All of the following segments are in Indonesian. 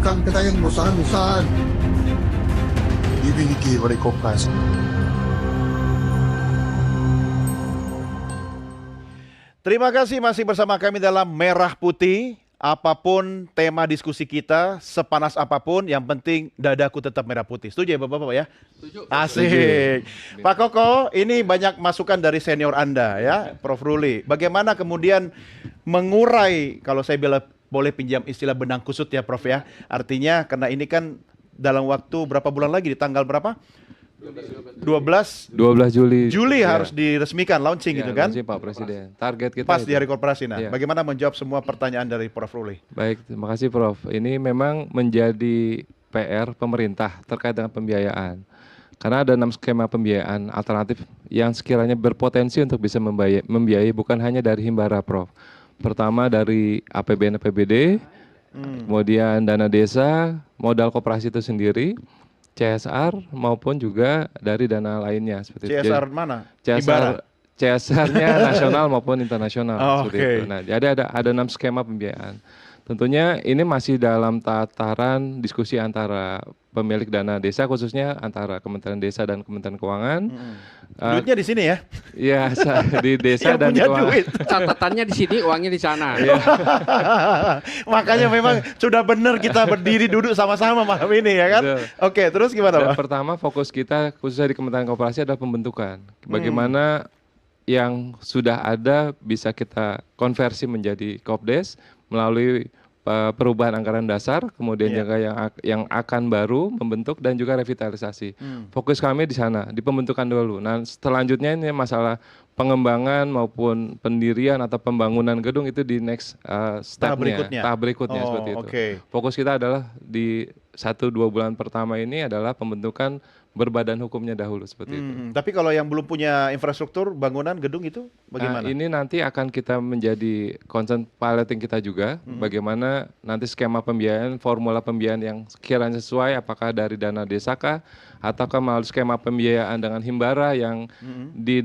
Kang Ketayang bosan-bosan. Ibigiti balik kopas. Terima kasih masih bersama kami dalam Merah Putih. Apapun tema diskusi kita, sepanas apapun, yang penting dadaku tetap merah putih. Setuju ya Bapak-Bapak ya? Setuju. Asik. Pak Koko, ini banyak masukan dari senior Anda ya, Prof. Ruli. Bagaimana kemudian mengurai, kalau saya boleh pinjam istilah benang kusut ya Prof ya. Artinya karena ini kan dalam waktu berapa bulan lagi, di tanggal berapa? 12 Juli ya. harus diresmikan launching gitu kan? Launching Pak Presiden. Target kita Pas itu. di hari korporasi. Nah, Ya. bagaimana menjawab semua pertanyaan dari Prof. Ruli? Baik, terima kasih Prof. Ini memang menjadi PR pemerintah terkait dengan pembiayaan. Karena ada 6 skema pembiayaan alternatif yang sekiranya berpotensi untuk bisa membiayai bukan hanya dari Himbara Prof. Pertama dari APBN APBD, kemudian dana desa, modal koperasi itu sendiri, CSR maupun juga dari dana lainnya seperti itu. CSR mana? CSR CSR-nya nasional maupun internasional Oh, seperti oke. itu. Nah, jadi ada 6 skema pembiayaan. Tentunya ini masih dalam tataran diskusi antara pemilik dana desa, khususnya antara Kementerian Desa dan Kementerian Keuangan. Duitnya di sini ya? Iya, di desa Yang dan punya keuangan. duit. Catatannya di sini, uangnya di sana. Makanya memang sudah benar kita berdiri duduk sama-sama malam ini ya kan? Betul. Oke, terus gimana Dan Pak? pertama fokus kita khususnya di Kementerian Koperasi adalah pembentukan. Bagaimana yang sudah ada bisa kita konversi menjadi Kopdes melalui perubahan anggaran dasar, kemudian Iya. juga yang akan baru membentuk dan juga revitalisasi. Fokus kami di sana, di pembentukan dulu. Nah, selanjutnya ini masalah pengembangan maupun pendirian atau pembangunan gedung itu di next stepnya, tahap berikutnya Oh, seperti itu. oke. Fokus kita adalah di 1-2 bulan pertama ini adalah pembentukan berbadan hukumnya dahulu seperti itu. Tapi kalau yang belum punya infrastruktur, bangunan, gedung itu Nah, bagaimana? ini nanti akan kita menjadi concern piloting kita juga, bagaimana nanti skema pembiayaan, formula pembiayaan yang sekiranya sesuai, apakah dari dana desa kah, ataukah melalui skema pembiayaan dengan Himbara yang di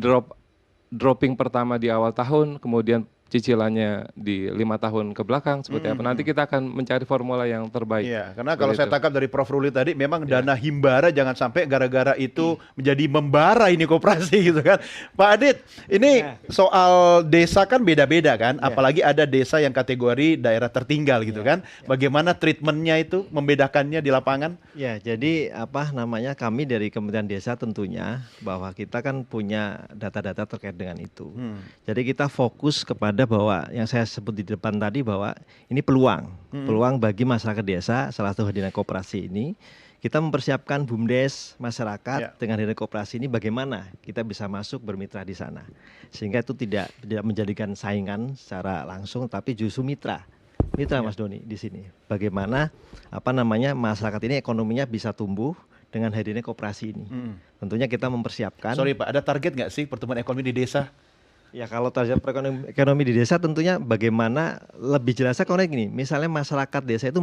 dropping pertama di awal tahun, kemudian cicilannya di 5 tahun ke belakang seperti apa. Nanti kita akan mencari formula yang terbaik. Iya, karena kalau Seperti saya itu. tangkap dari Prof. Ruli tadi, memang dana Himbara jangan sampai gara-gara itu menjadi membara ini koperasi gitu kan. Pak Adit, ini soal desa kan beda-beda kan, apalagi ada desa yang kategori daerah tertinggal gitu kan. Bagaimana treatmentnya itu, membedakannya di lapangan? Ya, jadi kami dari Kementerian Desa tentunya bahwa kita kan punya data-data terkait dengan itu. Jadi kita fokus kepada bahwa yang saya sebut di depan tadi bahwa ini peluang bagi masyarakat desa, salah satu dana koperasi ini. Kita mempersiapkan BUMDes masyarakat dengan dana koperasi ini bagaimana kita bisa masuk bermitra di sana. Sehingga itu tidak menjadikan saingan secara langsung tapi justru mitra Mas Doni di sini. Bagaimana masyarakat ini ekonominya bisa tumbuh dengan hadirnya koperasi ini. Tentunya kita mempersiapkan. Sorry Pak, ada target nggak sih pertumbuhan ekonomi di desa? Ya kalau target ekonomi di desa tentunya bagaimana lebih jelasnya kalau gini, misalnya masyarakat desa itu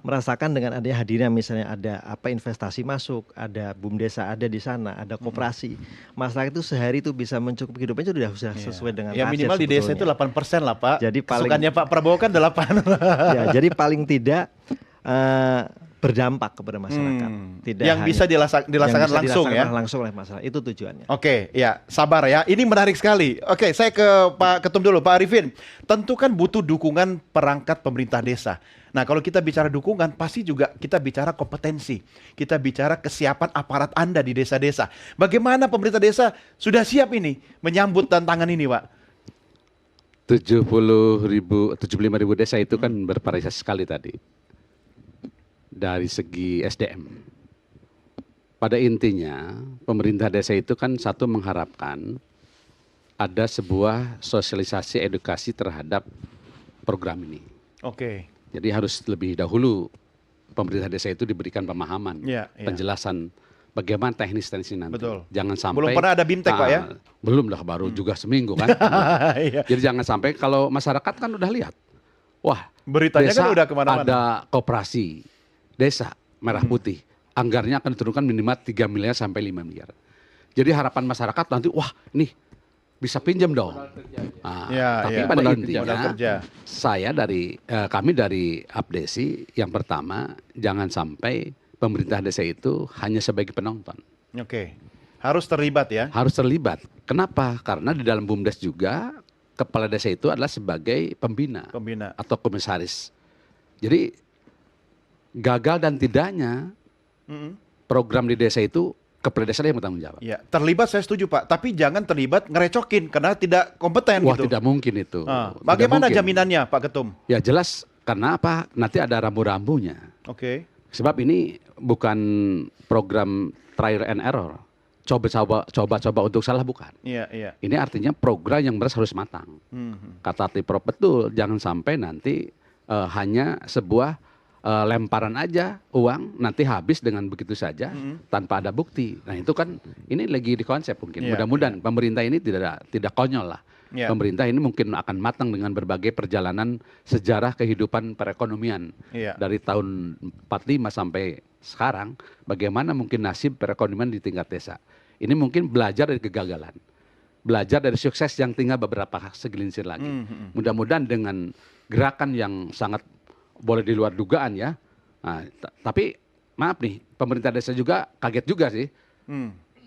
merasakan dengan adanya hadirnya misalnya ada investasi masuk, ada BUMDesa ada di sana, ada koperasi. Masyarakat itu sehari itu bisa mencukupi hidupnya itu sudah sesuai dengan Ya target minimal di desa itu sebetulnya. 8% lah Pak. Jadi paling- Kesukaannya Pak Prabowo kan 8. Ya, jadi paling tidak berdampak kepada masyarakat. Tidak Yang hanya- bisa dilaksanakan yang bisa langsung ya. dilaksanakan langsung oleh masyarakat. Itu tujuannya. Oke, ya sabar ya. Ini menarik sekali. Oke, saya ke Pak Ketum dulu, Pak Arifin. Tentu kan butuh dukungan perangkat pemerintah desa. Nah, kalau kita bicara dukungan, pasti juga kita bicara kompetensi. Kita bicara kesiapan aparat Anda di desa-desa. Bagaimana pemerintah desa sudah siap ini menyambut tantangan ini, Pak? 75.000 desa itu kan bervariasi sekali tadi. Dari segi SDM. Pada intinya, pemerintah desa itu kan satu mengharapkan ada sebuah sosialisasi edukasi terhadap program ini. Oke. Jadi harus lebih dahulu pemerintah desa itu diberikan pemahaman, Iya, iya. penjelasan bagaimana teknis-teknis nanti. Betul. Jangan sampai Belum pernah ada BIMTEK, Pak, ya? Belum lah, baru juga seminggu kan. Iya. Jadi jangan sampai kalau masyarakat kan udah lihat, wah Beritanya desa kan udah kemana-mana. ada koperasi desa merah putih, anggarannya akan diturunkan minimal 3 miliar sampai 5 miliar. Jadi harapan masyarakat nanti, wah nih bisa pinjam dong. Nah, tapi pada modal intinya kerja. kami dari Abdesi yang pertama jangan sampai pemerintah desa itu hanya sebagai penonton. Oke. Harus terlibat ya. Harus terlibat. Kenapa? Karena di dalam BUMDes juga kepala desa itu adalah sebagai pembina atau komisaris. Jadi gagal dan tidaknya program di desa itu kepala desa yang bertanggung jawab. Ya, terlibat saya setuju Pak, tapi jangan terlibat ngerecokin karena tidak kompeten Wah, gitu. tidak mungkin itu. Tidak Bagaimana mungkin. jaminannya Pak Ketum? Ya jelas karena apa? Nanti ada rambu-rambunya. Oke. Sebab ini bukan program trial and error. Coba untuk salah bukan. Iya. Ini artinya program yang harus matang. Kata Prof betul, jangan sampai nanti hanya sebuah lemparan aja uang nanti habis dengan begitu saja tanpa ada bukti. Nah itu kan ini lagi di konsep mungkin. Mudah-mudahan pemerintah ini tidak konyol lah. Pemerintah ini mungkin akan matang dengan berbagai perjalanan sejarah kehidupan perekonomian dari tahun 45 sampai sekarang. Bagaimana mungkin nasib perekonomian di tingkat desa. Ini mungkin belajar dari kegagalan. Belajar dari sukses yang tinggal beberapa segelincir lagi. Mudah-mudahan dengan gerakan yang sangat boleh di luar dugaan ya. Nah, tapi maaf nih, pemerintah desa juga kaget juga sih.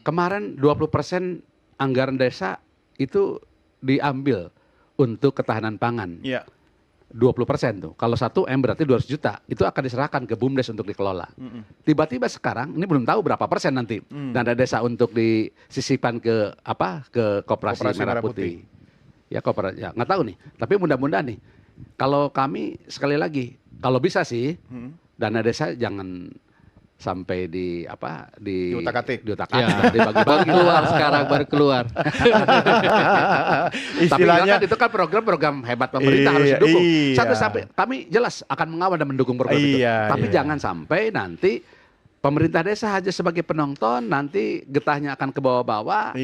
Kemarin 20% anggaran desa itu diambil untuk ketahanan pangan. 20% tuh. Kalau 1M berarti 200 juta. Itu akan diserahkan ke BUMDes untuk dikelola. Tiba-tiba sekarang ini belum tahu berapa persen nanti dana desa untuk disisipkan ke Koperasi Merah Putih. Ya koperasi, ya nggak tahu nih. Tapi mudah-mudahan nih. Kalau kami sekali lagi, kalau bisa sih dana desa jangan sampai diutak-atik, dibagi-bagi. Keluar sekarang baru keluar. Istilahnya tapi itu kan program-program hebat pemerintah harus didukung. Iya. Satu sampai kami jelas akan mengawal dan mendukung program itu. Tapi jangan sampai nanti pemerintah desa hanya sebagai penonton, nanti getahnya akan ke bawah-bawah.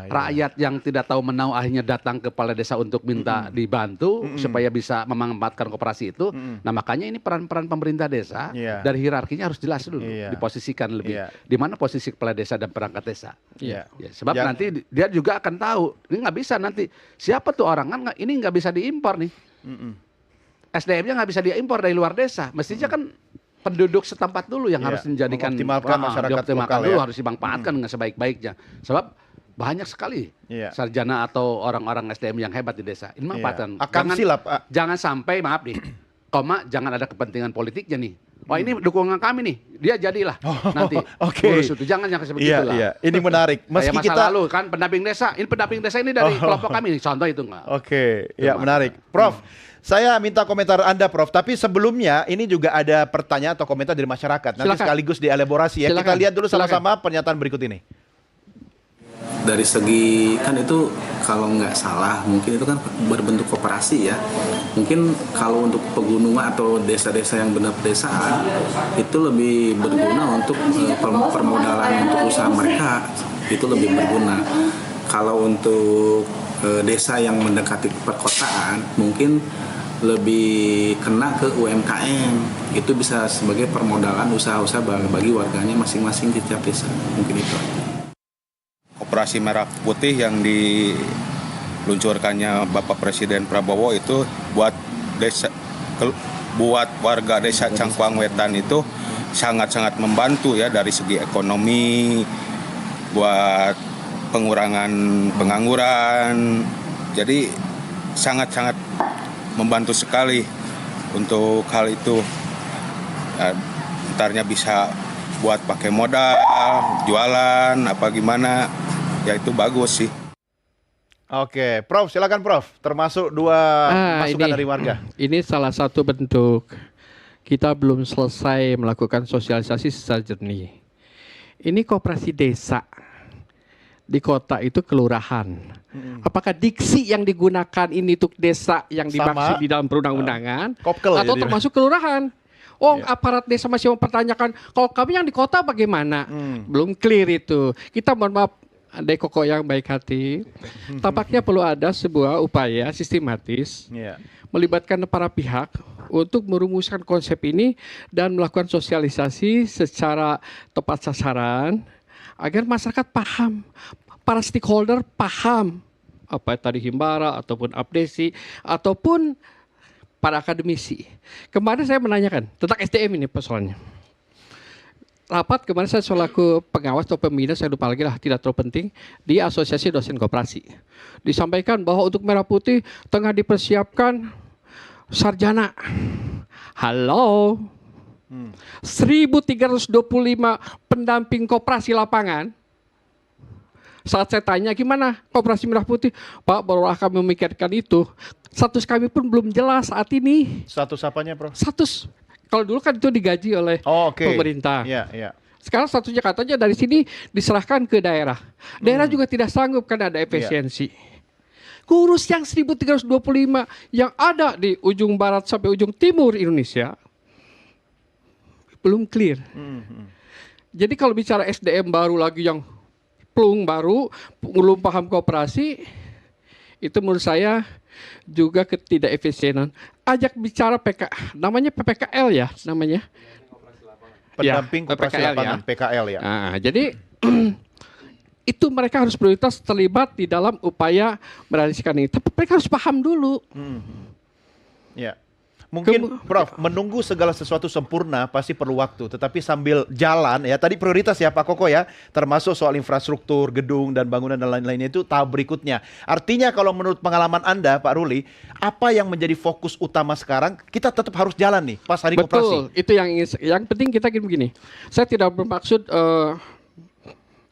Rakyat yang tidak tahu menau akhirnya datang ke kepala desa untuk minta dibantu supaya bisa memanfaatkan koperasi itu. Nah makanya ini peran-peran pemerintah desa dari hierarkinya harus jelas dulu, diposisikan lebih. Di mana posisi kepala desa dan perangkat desa. Sebab nanti dia juga akan tahu, ini nggak bisa nanti siapa tuh orang kan ini nggak bisa diimpor nih. SDM-nya nggak bisa diimpor dari luar desa. Mestinya kan penduduk setempat dulu yang harus menjadikan masyarakat lokal dulu harus dimanfaatkan dengan sebaik-baiknya. Sebab banyak sekali sarjana atau orang-orang SDM yang hebat di desa. Ini manfaatkan. Jangan sampai maaf nih, jangan ada kepentingan politiknya nih. Wah ini dukungan kami nih, dia jadilah nanti ngurus itu. Jangan seperti itulah. Ini menarik. Meski kita lalu kan pendamping desa ini dari kelompok kami nih, contoh itu enggak. Menarik. Prof, saya minta komentar Anda Prof, tapi sebelumnya ini juga ada pertanyaan atau komentar dari masyarakat. Nanti sekaligus dielaborasi ya. Kita lihat dulu sama-sama pernyataan berikut ini. Dari segi kan itu kalau nggak salah mungkin itu kan berbentuk koperasi ya. Mungkin kalau untuk pegunungan atau desa-desa yang benar pedesaan itu lebih berguna untuk permodalan untuk usaha mereka, itu lebih berguna. Kalau untuk desa yang mendekati perkotaan mungkin lebih kena ke UMKM, itu bisa sebagai permodalan usaha-usaha bagi warganya masing-masing di tiap desa. Mungkin itu. Koperasi Merah Putih yang diluncurkannya Bapak Presiden Prabowo itu buat warga desa Cangkuang Wetan itu sangat-sangat membantu ya dari segi ekonomi, buat pengurangan pengangguran. Jadi sangat-sangat membantu sekali untuk hal itu. Entarnya bisa buat pakai modal, jualan, apa gimana. Ya itu bagus sih. Oke, Prof, silakan Prof. Termasuk dua masukan dari warga. Ini salah satu bentuk kita belum selesai melakukan sosialisasi secara jernih. Ini koperasi desa di kota itu kelurahan. Apakah diksi yang digunakan ini untuk desa yang dimaksud di dalam perundang-undangan atau termasuk kelurahan? Aparat desa masih mempertanyakan, kalau kami yang di kota bagaimana? Belum clear itu. Kita mohon maaf, Adek Koko yang baik hati, tampaknya perlu ada sebuah upaya sistematis melibatkan para pihak untuk merumuskan konsep ini dan melakukan sosialisasi secara tepat sasaran agar masyarakat paham, para stakeholder paham apa tadi Himbara ataupun Abdesi ataupun para akademisi. Kemarin saya menanyakan tentang SDM ini persoalannya. Rapat kemarin saya selaku pengawas atau pembina, saya lupa lagi lah, tidak terlalu penting, di Asosiasi Dosen Koperasi. Disampaikan bahwa untuk Merah Putih tengah dipersiapkan sarjana. Halo. 1.325 pendamping koperasi lapangan. Saat saya tanya gimana koperasi Merah Putih, Pak, baru kami memikirkan itu. Status kami pun belum jelas saat ini. Status apanya, Prof? Status, kalau dulu kan itu digaji oleh pemerintah. Iya, iya. Sekarang statusnya katanya dari sini diserahkan ke daerah. Daerah juga tidak sanggup karena ada efisiensi. Kurus yang 1.325 yang ada di ujung barat sampai ujung timur Indonesia belum clear. Jadi kalau bicara SDM baru lagi yang plung baru, belum paham koperasi, itu menurut saya juga ketidak efisienan. Ajak bicara namanya PPKL ya namanya. Pendamping koperasi PPKL lapangan, ya. PKL ya. Nah, jadi itu mereka harus prioritas terlibat di dalam upaya merealisasikan ini. Tapi mereka harus paham dulu. Ya. Mungkin Prof, menunggu segala sesuatu sempurna pasti perlu waktu, tetapi sambil jalan ya, tadi prioritas ya Pak Koko ya, termasuk soal infrastruktur, gedung dan bangunan dan lain-lainnya itu tahap berikutnya. Artinya kalau menurut pengalaman Anda Pak Ruli, apa yang menjadi fokus utama sekarang, kita tetap harus jalan nih pas hari koperasi. Betul, itu yang penting kita begini. Saya tidak bermaksud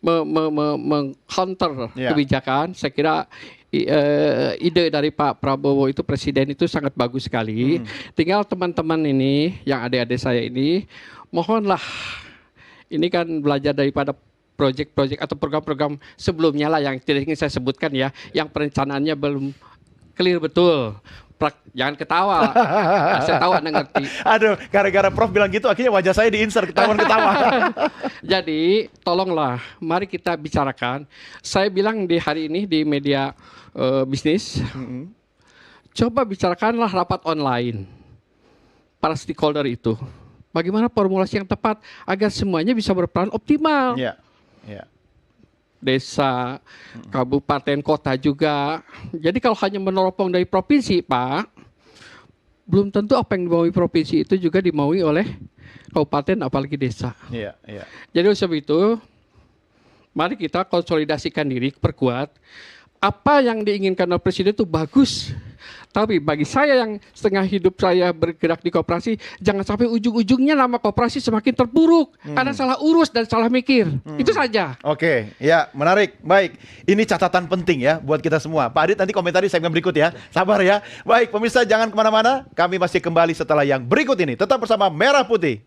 meng-counter kebijakan. Saya kira ide dari Pak Prabowo itu presiden itu sangat bagus sekali. Tinggal teman-teman ini yang adik-adik saya ini, mohonlah ini kan belajar daripada proyek-proyek atau program-program sebelumnya lah yang tidak ingin saya sebutkan ya, yang perencanaannya belum clear betul. Jangan ketawa. Nah, saya tahu Anda ngerti. Aduh, gara-gara Prof bilang gitu akhirnya wajah saya di-insert ketawa-ketawa. Jadi, tolonglah mari kita bicarakan. Saya bilang di hari ini di media bisnis, coba bicarakanlah rapat online para stakeholder itu. Bagaimana formulasi yang tepat agar semuanya bisa berperan optimal. Iya. Iya. Desa, kabupaten, kota juga. Jadi kalau hanya meneropong dari provinsi, Pak, belum tentu apa yang dimaui provinsi itu juga dimaui oleh kabupaten, apalagi desa. Iya, iya. Jadi oleh sebab itu, mari kita konsolidasikan diri, perkuat. Apa yang diinginkan oleh presiden itu bagus. Tapi bagi saya yang setengah hidup saya bergerak di koperasi, jangan sampai ujung-ujungnya nama koperasi semakin terpuruk karena salah urus dan salah mikir. Itu saja. Oke, ya menarik. Baik, ini catatan penting ya buat kita semua. Pak Adit nanti komentari segmen berikut ya. Sabar ya. Baik, pemirsa jangan kemana-mana. Kami masih kembali setelah yang berikut ini. Tetap bersama Merah Putih.